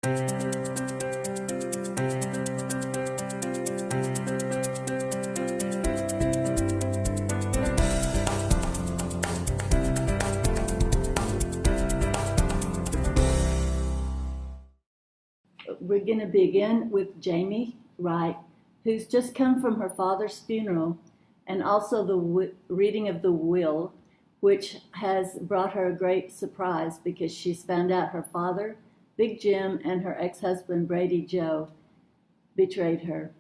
We're going to begin with Jamie Wright, who's just come from her father's funeral, and also the reading of the will, which has brought her a great surprise because she's found out her father, Big Jim, and her ex-husband, Brady Joe, betrayed her.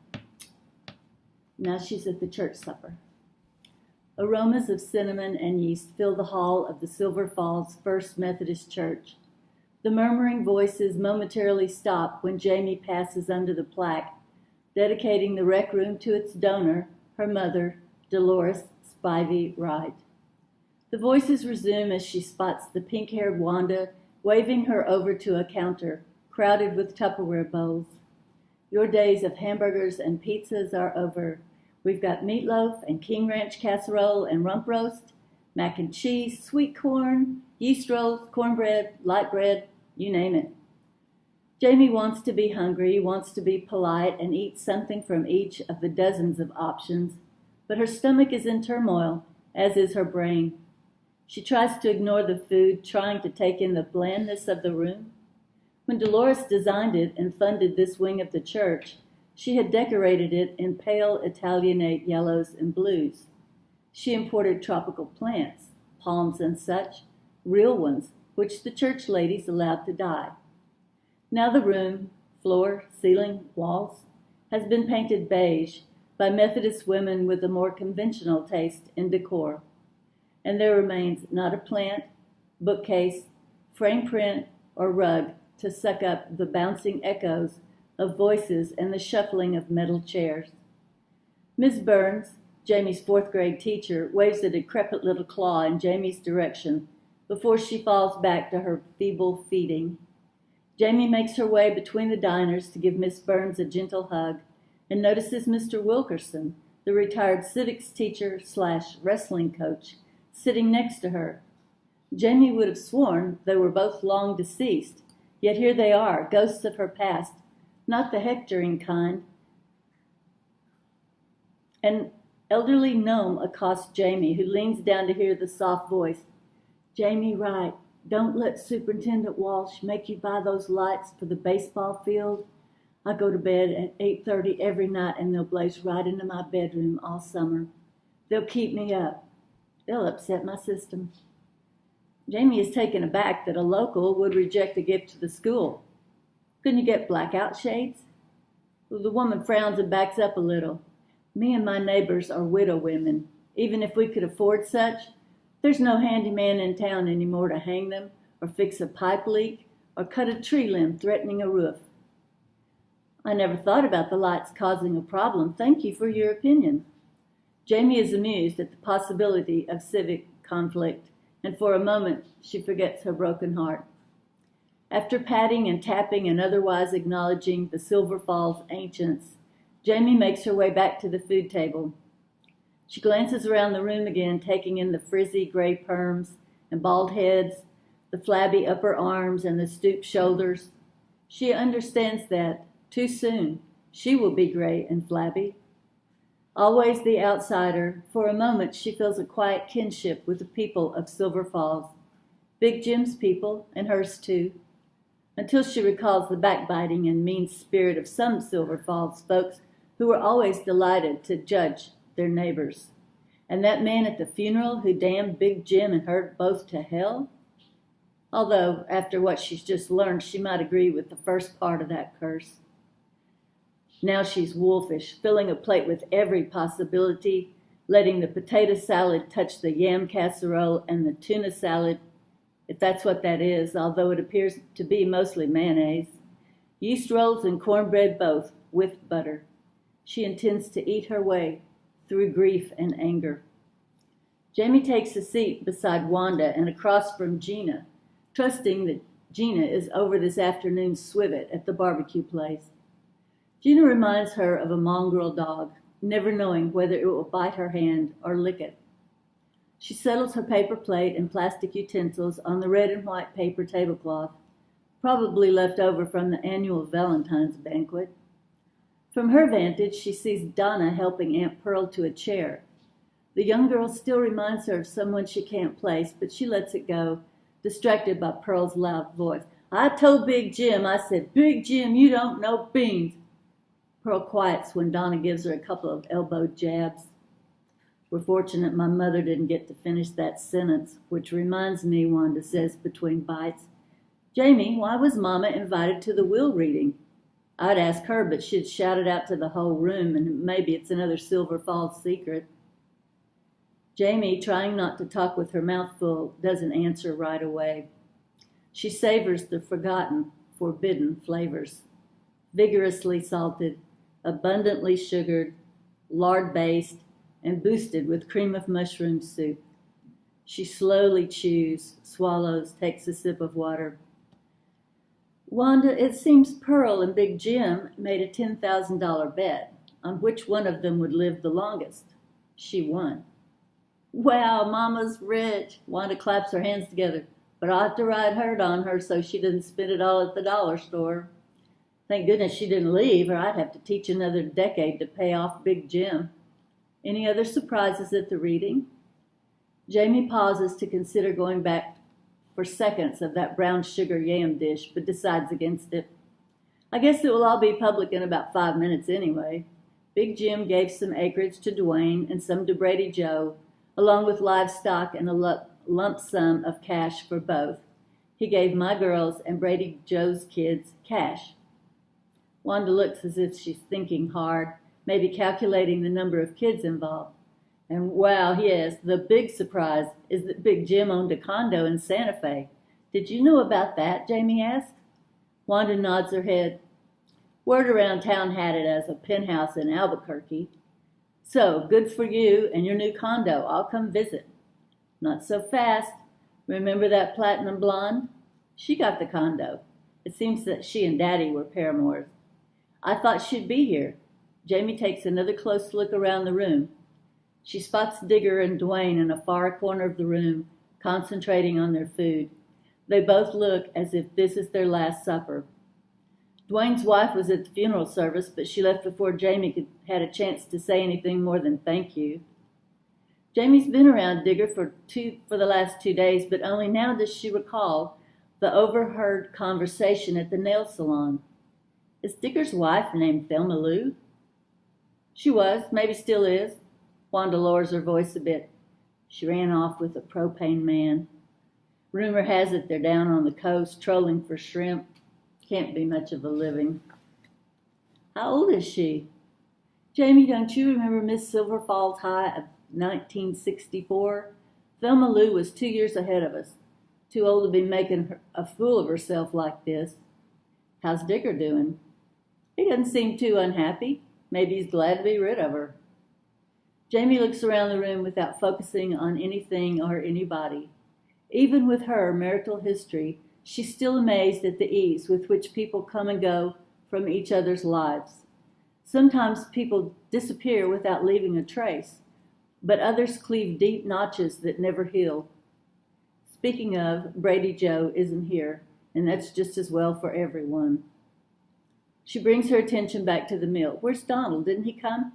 Now she's at the church supper. Aromas of cinnamon and yeast fill the hall of the Silver Falls First Methodist Church. The murmuring voices momentarily stop when Jamie passes under the plaque, dedicating the rec room to its donor, her mother, Dolores Spivey Wright. The voices resume as she spots the pink-haired Wanda waving her over to a counter crowded with Tupperware bowls. Your days of hamburgers and pizzas are over. We've got meatloaf and King Ranch casserole and rump roast, mac and cheese, sweet corn, yeast rolls, cornbread, light bread, you name it. Jamie wants to be hungry, wants to be polite, and eat something from each of the dozens of options, but her stomach is in turmoil, as is her brain. She tries to ignore the food, trying to take in the blandness of the room. When Dolores designed it and funded this wing of the church, she had decorated it in pale Italianate yellows and blues. She imported tropical plants, palms and such, real ones, which the church ladies allowed to die. Now the room, floor, ceiling, walls, has been painted beige by Methodist women with a more conventional taste in decor, and there remains not a plant, bookcase, frame print, or rug to suck up the bouncing echoes of voices and the shuffling of metal chairs. Miss Burns, Jamie's fourth-grade teacher, waves a decrepit little claw in Jamie's direction before she falls back to her feeble feeding. Jamie makes her way between the diners to give Miss Burns a gentle hug and notices Mr. Wilkerson, the retired civics teacher / wrestling coach, sitting next to her. Jamie would have sworn they were both long deceased, yet here they are, ghosts of her past, not the hectoring kind. An elderly gnome accosts Jamie, who leans down to hear the soft voice. Jamie Wright, don't let Superintendent Walsh make you buy those lights for the baseball field. I go to bed at 8:30 every night and they'll blaze right into my bedroom all summer. They'll keep me up. They'll upset my system. Jamie is taken aback that a local would reject a gift to the school. Couldn't you get blackout shades? Well, the woman frowns and backs up a little. Me and my neighbors are widow women. Even if we could afford such, there's no handyman in town anymore to hang them, or fix a pipe leak, or cut a tree limb threatening a roof. I never thought about the lights causing a problem. Thank you for your opinion. Jamie is amused at the possibility of civic conflict, and for a moment she forgets her broken heart. After patting and tapping and otherwise acknowledging the Silver Falls ancients, Jamie makes her way back to the food table. She glances around the room again, taking in the frizzy gray perms and bald heads, the flabby upper arms and the stooped shoulders. She understands that, too soon, she will be gray and flabby. Always the outsider, for a moment she feels a quiet kinship with the people of Silver Falls, Big Jim's people and hers too, until she recalls the backbiting and mean spirit of some Silver Falls folks who were always delighted to judge their neighbors. And that man at the funeral who damned Big Jim and her both to hell? Although, after what she's just learned, she might agree with the first part of that curse. Now she's wolfish, filling a plate with every possibility, letting the potato salad touch the yam casserole and the tuna salad, if that's what that is, although it appears to be mostly mayonnaise, yeast rolls and cornbread both, with butter. She intends to eat her way through grief and anger. Jamie takes a seat beside Wanda and across from Gina, trusting that Gina is over this afternoon's swivet at the barbecue place. Gina reminds her of a mongrel dog, never knowing whether it will bite her hand or lick it. She settles her paper plate and plastic utensils on the red and white paper tablecloth, probably left over from the annual Valentine's banquet. From her vantage, she sees Donna helping Aunt Pearl to a chair. The young girl still reminds her of someone she can't place, but she lets it go, distracted by Pearl's loud voice. I told Big Jim, I said, Big Jim, you don't know beans. Pearl quiets when Donna gives her a couple of elbow jabs. We're fortunate my mother didn't get to finish that sentence, which reminds me, Wanda says between bites. Jamie, why was Mama invited to the will reading? I'd ask her, but she'd shout it out to the whole room, and maybe it's another Silver Falls secret. Jamie, trying not to talk with her mouth full, doesn't answer right away. She savors the forgotten, forbidden flavors. Vigorously salted, abundantly sugared, lard-based, and boosted with cream of mushroom soup. She slowly chews, swallows, takes a sip of water. Wanda, it seems Pearl and Big Jim made a $10,000 bet on which one of them would live the longest. She won. Wow, Mama's rich. Wanda claps her hands together. But I'll have to ride herd on her so she doesn't spend it all at the dollar store. Thank goodness she didn't leave, or I'd have to teach another decade to pay off Big Jim. Any other surprises at the reading? Jamie pauses to consider going back for seconds of that brown sugar yam dish, but decides against it. I guess it will all be public in about 5 minutes anyway. Big Jim gave some acreage to Dwayne and some to Brady Joe, along with livestock and a lump sum of cash for both. He gave my girls and Brady Joe's kids cash. Wanda looks as if she's thinking hard, maybe calculating the number of kids involved. And wow, yes, the big surprise is that Big Jim owned a condo in Santa Fe. Did you know about that? Jamie asked. Wanda nods her head. Word around town had it as a penthouse in Albuquerque. So, good for you and your new condo. I'll come visit. Not so fast. Remember that platinum blonde? She got the condo. It seems that she and Daddy were paramours. I thought she'd be here. Jamie takes another close look around the room. She spots Digger and Dwayne in a far corner of the room, concentrating on their food. They both look as if this is their last supper. Dwayne's wife was at the funeral service, but she left before Jamie had a chance to say anything more than thank you. Jamie's been around Digger for the last 2 days, but only now does she recall the overheard conversation at the nail salon. Is Digger's wife named Thelma Lou? She was, maybe still is. Wanda lowers her voice a bit. She ran off with a propane man. Rumor has it they're down on the coast trolling for shrimp. Can't be much of a living. How old is she? Jamie, don't you remember Miss Silver Falls High of 1964? Thelma Lou was 2 years ahead of us. Too old to be making a fool of herself like this. How's Digger doing? He doesn't seem too unhappy. Maybe he's glad to be rid of her. Jamie looks around the room without focusing on anything or anybody. Even with her marital history, she's still amazed at the ease with which people come and go from each other's lives. Sometimes people disappear without leaving a trace, but others cleave deep notches that never heal. Speaking of, Brady Joe isn't here, and that's just as well for everyone. She brings her attention back to the meal. Where's Donald? Didn't he come?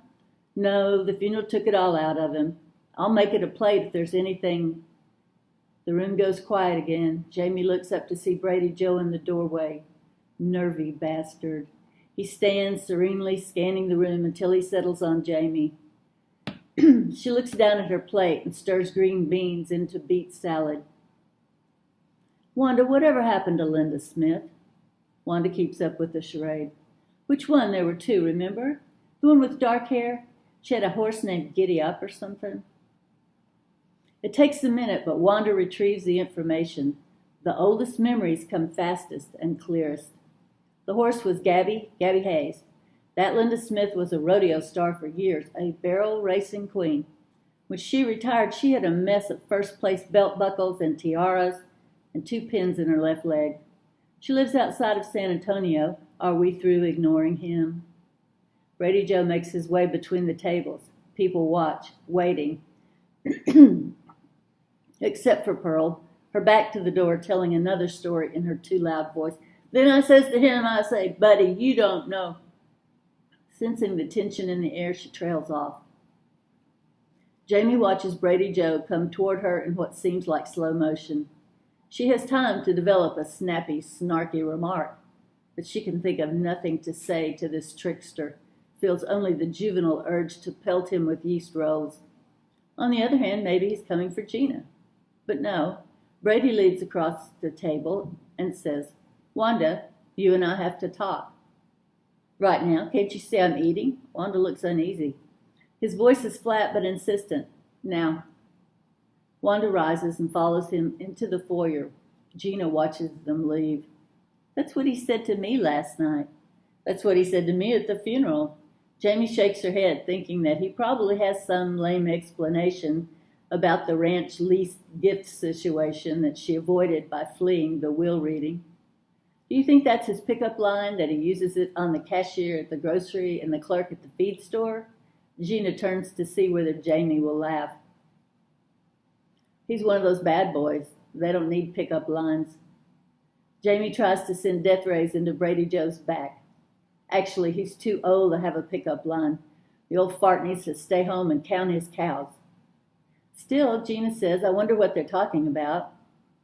No, the funeral took it all out of him. I'll make it a plate if there's anything. The room goes quiet again. Jamie looks up to see Brady Joe in the doorway. Nervy bastard. He stands serenely scanning the room until he settles on Jamie. She looks down at her plate and stirs green beans into beet salad. Wanda, whatever happened to Linda Smith? Wanda keeps up with the charade. Which one? There were two, remember? The one with dark hair? She had a horse named Giddy Up or something. It takes a minute, but Wanda retrieves the information. The oldest memories come fastest and clearest. The horse was Gabby Hayes. That Linda Smith was a rodeo star for years, a barrel racing queen. When she retired, she had a mess of first-place belt buckles and tiaras and 2 pins in her left leg. She lives outside of San Antonio. Are we through ignoring him? Brady Joe makes his way between the tables. People watch, waiting. Except for Pearl, her back to the door telling another story in her too loud voice. Then I says to him, I say, buddy, you don't know. Sensing the tension in the air, she trails off. Jamie watches Brady Joe come toward her in what seems like slow motion. She has time to develop a snappy, snarky remark, but she can think of nothing to say to this trickster, feels only the juvenile urge to pelt him with yeast rolls. On the other hand, maybe he's coming for Gina. But no, Brady leads across the table and says, Wanda, you and I have to talk. Right now, can't you see I'm eating? Wanda looks uneasy. His voice is flat but insistent. Now. Wanda rises and follows him into the foyer. Gina watches them leave. That's what he said to me last night. That's what he said to me at the funeral. Jamie shakes her head, thinking that he probably has some lame explanation about the ranch lease gift situation that she avoided by fleeing the will reading. Do you think that's his pickup line, that he uses it on the cashier at the grocery and the clerk at the feed store? Gina turns to see whether Jamie will laugh. He's one of those bad boys. They don't need pickup lines. Jamie tries to send death rays into Brady Joe's back. Actually, he's too old to have a pickup line. The old fart needs to stay home and count his cows. Still, Gina says, I wonder what they're talking about.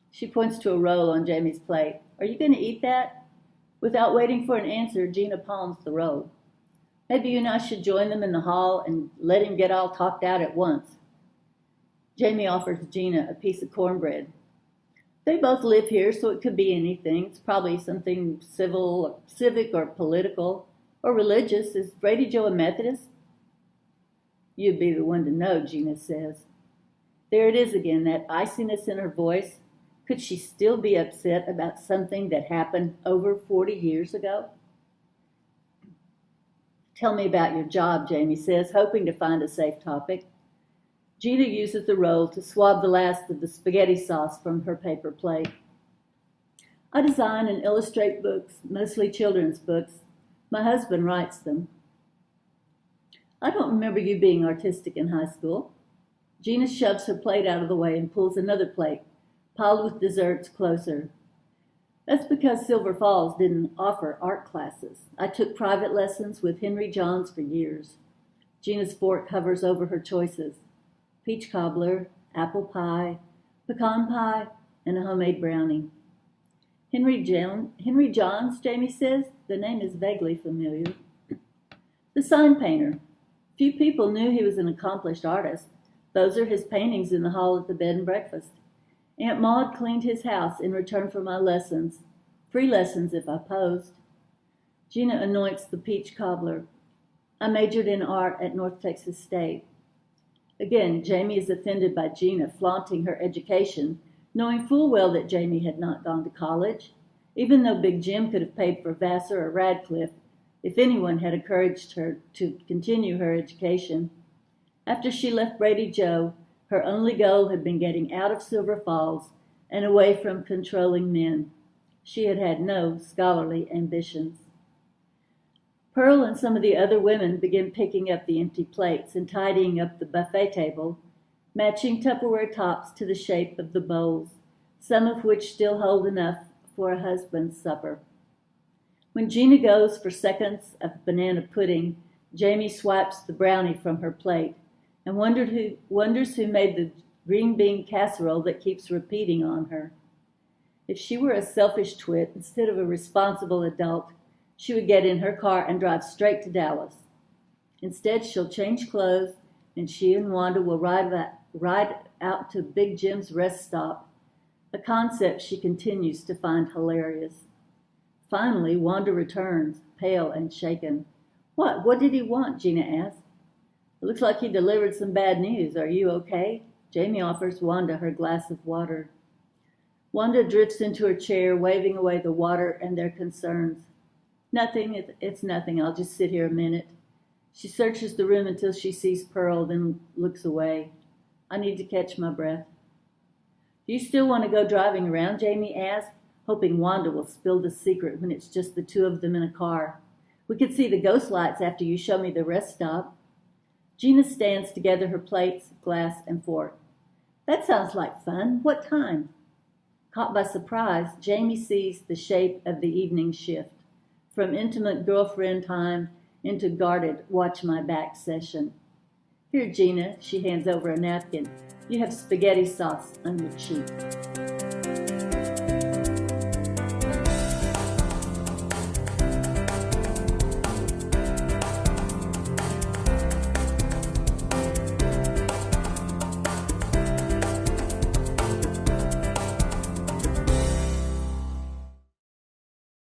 She points to a roll on Jamie's plate. Are you going to eat that? Without waiting for an answer, Gina palms the roll. Maybe you and I should join them in the hall and let him get all talked out at once. Jamie offers Gina a piece of cornbread. They both live here, so it could be anything. It's probably something civil, or civic, or political, or religious. Is Brady Joe a Methodist? You'd be the one to know, Gina says. There it is again, that iciness in her voice. Could she still be upset about something that happened over 40 years ago? Tell me about your job, Jamie says, hoping to find a safe topic. Gina uses the roll to swab the last of the spaghetti sauce from her paper plate. I design and illustrate books, mostly children's books. My husband writes them. I don't remember you being artistic in high school. Gina shoves her plate out of the way and pulls another plate, piled with desserts, closer. That's because Silver Falls didn't offer art classes. I took private lessons with Henry Johns for years. Gina's fork hovers over her choices. Peach cobbler, apple pie, pecan pie, and a homemade brownie. Henry Johns, Jamie says. The name is vaguely familiar. The sign painter. Few people knew he was an accomplished artist. Those are his paintings in the hall at the bed and breakfast. Aunt Maud cleaned his house in return for my lessons. Free lessons if I posed. Gina anoints the peach cobbler. I majored in art at North Texas State. Again, Jamie is offended by Gina flaunting her education, knowing full well that Jamie had not gone to college, even though Big Jim could have paid for Vassar or Radcliffe if anyone had encouraged her to continue her education. After she left Brady Joe, her only goal had been getting out of Silver Falls and away from controlling men. She had had no scholarly ambitions. Pearl and some of the other women began picking up the empty plates and tidying up the buffet table, matching Tupperware tops to the shape of the bowls, some of which still hold enough for a husband's supper. When Gina goes for seconds of banana pudding, Jamie swipes the brownie from her plate and wonders who made the green bean casserole that keeps repeating on her. If she were a selfish twit instead of a responsible adult, she would get in her car and drive straight to Dallas. Instead, she'll change clothes, and she and Wanda will ride out to Big Jim's rest stop, a concept she continues to find hilarious. Finally, Wanda returns, pale and shaken. What did he want? Gina asked. It looks like he delivered some bad news. Are you okay? Jamie offers Wanda her glass of water. Wanda drifts into her chair, waving away the water and their concerns. Nothing, it's nothing. I'll just sit here a minute. She searches the room until she sees Pearl, then looks away. I need to catch my breath. Do you still want to go driving around? Jamie asks, hoping Wanda will spill the secret when it's just the two of them in a car. We could see the ghost lights after you show me the rest stop. Gina stands to gather her plates, glass, and fork. That sounds like fun. What time? Caught by surprise, Jamie sees the shape of the evening shift, from intimate girlfriend time into guarded watch my back session. Here, Gina, she hands over a napkin. You have spaghetti sauce on your cheek.